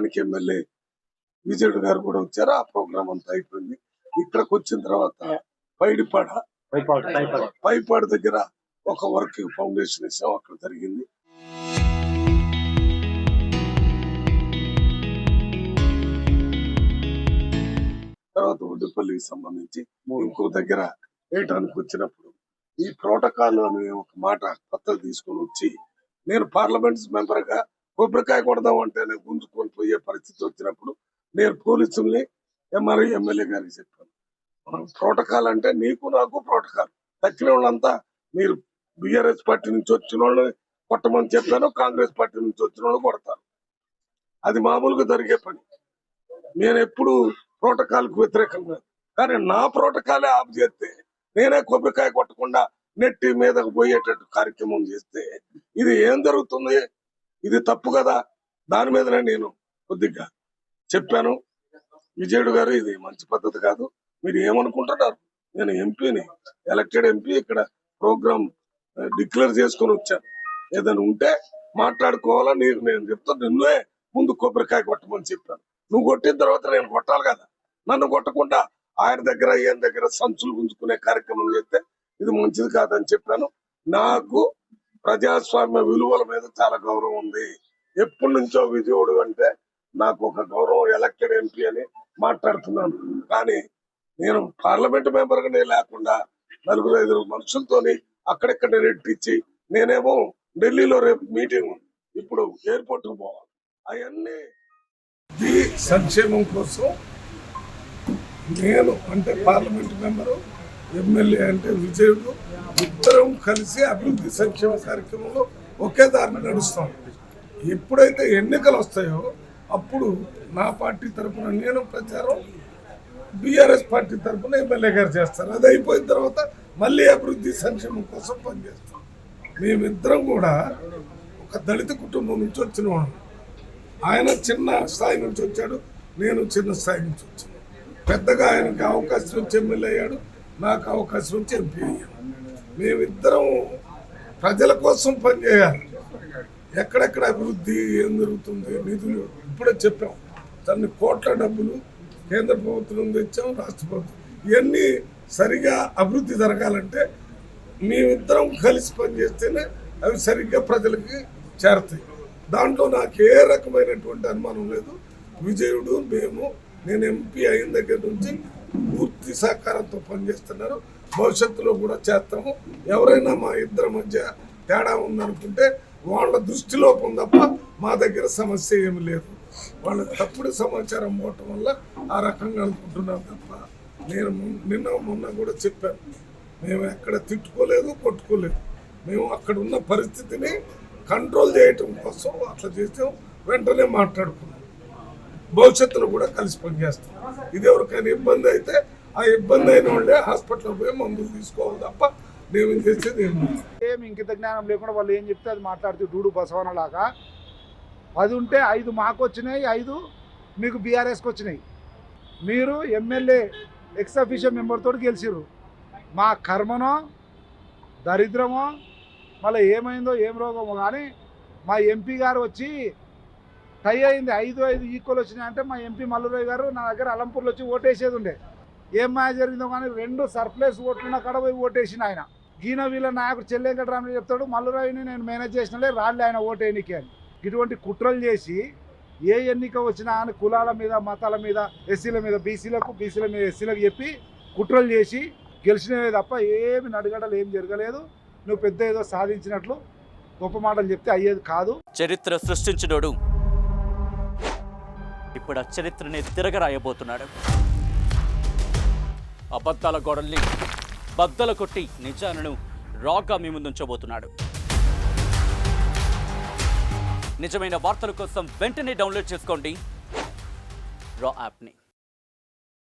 స్థానిక ఎమ్మెల్యే విజయుడు గారు కూడా వచ్చారు. ఆ ప్రోగ్రామ్ అంతా అయిపోయింది. ఇక్కడికి వచ్చిన తర్వాత పైపాడు దగ్గర ఒక వర్క్ ఫౌండేషన్ ఇస్తాం, అక్కడ జరిగింది. తర్వాత ఉడ్డుపల్లికి సంబంధించి ఇంకో దగ్గర వేయటానికి వచ్చినప్పుడు ఈ ప్రోటోకాల్ అనే ఒక మాట పత్రాలు తీసుకొని వచ్చి నేను పార్లమెంట్ మెంబర్ గా కొబ్బరికాయ కొడదాం అంటేనే గుంజుకొని పోయే పరిస్థితి వచ్చినప్పుడు నేను పోలీసుల్ని ఎమ్మెల్యే గారికి చెప్పాను. ప్రోటోకాల్ అంటే నీకు నాకు ప్రోటోకాల్, తక్కిన వాళ్ళంతా మీరు బిఆర్ఎస్ పార్టీ నుంచి వచ్చిన వాళ్ళు కొట్టమని చెప్పాను, కాంగ్రెస్ పార్టీ నుంచి వచ్చిన వాళ్ళు కొడతారు. అది మామూలుగా జరిగే పని. నేను ఎప్పుడు ప్రోటోకాల్ కు వ్యతిరేకంగా, కానీ నా ప్రోటోకాలే ఆఫ్ చేస్తే నేనే కొబ్బరికాయ కొట్టకుండా నెట్టి మీదకు పోయేటట్టు కార్యక్రమం చేస్తే ఇది ఏం జరుగుతుంది? ఇది తప్పు కదా. దాని మీదనే నేను కొద్దిగా చెప్పాను. విజయుడు గారు ఇది మంచి పద్ధతి కాదు, మీరు ఏమనుకుంటున్నారు? నేను ఎంపీని, ఎలక్టెడ్ ఎంపీ, ఇక్కడ ప్రోగ్రామ్ డిక్లేర్ చేసుకొని వచ్చాను. ఏదైనా ఉంటే మాట్లాడుకోవాలా, నేను చెప్తాను. నిన్నే ముందు కొబ్బరికాయ కొట్టమని చెప్పాను. నువ్వు కొట్టిన తర్వాత నేను కొట్టాలి కదా. నన్ను కొట్టకుండా ఆయన దగ్గర ఈయన దగ్గర సంచులు గుంజుకునే కార్యక్రమం చేస్తే ఇది మంచిది కాదని చెప్పాను. నాకు ప్రజాస్వామ్య విలువల మీద చాలా గౌరవం ఉంది. ఎప్పటి నుంచో విజయుడు అంటే నాకు ఒక గౌరవం, ఎలక్టెడ్ ఎంపీ అని మాట్లాడుతున్నాను. కానీ నేను పార్లమెంట్ మెంబర్ గానే లేకుండా 4-5 మనుషులతోని అక్కడెక్కడ రెట్టించి నేనేమో ఢిల్లీలో రేపు మీటింగ్, ఇప్పుడు ఎయిర్పోర్ట్ కు పోవాలి. అవన్నీ ఈ సంక్షేమం కోసం నేను అంటే పార్లమెంట్ మెంబరు, ఎమ్మెల్యే అంటే విజయుడు, ఇద్దరం కలిసి అభివృద్ధి సంక్షేమ కార్యక్రమంలో ఒకే దారిని నడుస్తాం. ఎప్పుడైతే ఎన్నికలు వస్తాయో అప్పుడు నా పార్టీ తరఫున నేను ప్రచారం, బీఆర్ఎస్ పార్టీ తరఫున ఎమ్మెల్యే గారు చేస్తారు. అది అయిపోయిన తర్వాత మళ్ళీ అభివృద్ధి సంక్షేమం కోసం పనిచేస్తాం. మేమిద్దరం కూడా ఒక దళిత కుటుంబం నుంచి వచ్చిన వాళ్ళం. ఆయన చిన్న స్థాయి నుంచి వచ్చాడు, నేను చిన్న స్థాయి నుంచి వచ్చాను. పెద్దగా ఆయనకి అవకాశం వచ్చి ఎమ్మెల్యే అయ్యాడు, నాకు అవకాశం వచ్చి ఎంపీ అయ్యాడు. మేమిద్దరం ప్రజల కోసం పనిచేయాలి. ఎక్కడెక్కడ అభివృద్ధి ఏం జరుగుతుంది, నిధులు ఇప్పుడే చెప్పాం. కొన్ని కోట్ల డబ్బులు కేంద్ర ప్రభుత్వం తెచ్చాం, రాష్ట్ర ప్రభుత్వం. ఇవన్నీ సరిగా అభివృద్ధి జరగాలంటే మేమిద్దరం కలిసి పనిచేస్తేనే అవి సరిగ్గా ప్రజలకి చేరతాయి. దాంట్లో నాకు ఏ రకమైనటువంటి అనుమానం లేదు. విజయుడు, నేను ఎంపీ అయిన దగ్గర నుంచి పూర్తి సహకారంతో పనిచేస్తున్నారు. భవిష్యత్తులో కూడా చేస్తాము. ఎవరైనా మా ఇద్దరి మధ్య తేడా ఉందనుకుంటే వాళ్ళ దృష్టిలోపం తప్ప మా దగ్గర సమస్య ఏమి లేదు. వాళ్ళ తప్పుడు సమాచారం పోవటం వల్ల ఆ రకంగా అనుకుంటున్నాం తప్ప నేను మొన్న కూడా చెప్పాను, మేము ఎక్కడ తిట్టుకోలేదు, కొట్టుకోలేదు. మేము అక్కడ ఉన్న పరిస్థితిని కంట్రోల్ చేయటం కోసం అట్లా చేసాం. వెంటనే మాట్లాడుకున్నాం. భవిష్యత్తులో కూడా కలిసి పనిచేస్తాం. ఇది ఎవరికైనా ఇబ్బంది అయితే ఆ ఇబ్బంది అయిన వాళ్ళే హాస్పిటల్ పోయి మందులు తీసుకోవాలి తప్ప నేను చేసేది ఏమి ఇంకిత జ్ఞానం లేకుండా వాళ్ళు ఏం చెప్తే అది మాట్లాడుతూ డూడు బసవన లాగా 10 ఉంటే 5 మాకు వచ్చినాయి, 5 మీకు బీఆర్ఎస్కి వచ్చినాయి. మీరు ఎమ్మెల్యే ఎక్స్ అఫీషియల్ మెంబర్తో గెలిచిర్రు. మా కర్మనో దరిద్రమో మళ్ళీ ఏమైందో ఏం రోగమో కానీ మా ఎంపీ గారు వచ్చి టై అయింది, 5-5 ఈక్వల్ వచ్చినాయి అంటే మా ఎంపీ మల్లురావు గారు నా దగ్గర అలంపూర్లో వచ్చి ఓటేసేది ఉండే. ఏం మాయ జరిగిందో కానీ 2 సర్ప్లస్ ఓట్లున్న కాడ పోయి ఓటేసిన ఆయన. గీన వీళ్ళ నాయకుడు చెల్లెంకటరామని చెప్తాడు, మల్లురావుని నేను మేనేజ్ చేసినలే రాళ్ళే ఆయన ఓటేనికి అని. ఇటువంటి కుట్రలు చేసి ఏ ఎన్నిక వచ్చినా అని కులాల మీద, మతాల మీద, ఎస్సీల మీద బీసీలకు, బీసీల మీద ఎస్సీలకు చెప్పి కుట్రలు చేసి గెలిచినవే తప్ప ఏమి నడుగడలు ఏం జరగలేదు. నువ్వు పెద్ద ఏదో సాధించినట్లు గొప్ప మాటలు చెప్తే అయ్యేది కాదు. చరిత్ర సృష్టించినోడు ఇప్పుడు ఆ చరిత్రని తిరగరాయబోతున్నాడు. అబద్ధాల గోడల్ని బద్దలు కొట్టి నిజాలను రాగా మీ ముందుంచబోతున్నాడు. నిజమైన వార్తల కోసం వెంటనే డౌన్లోడ్ చేసుకోండి రా యాప్ని.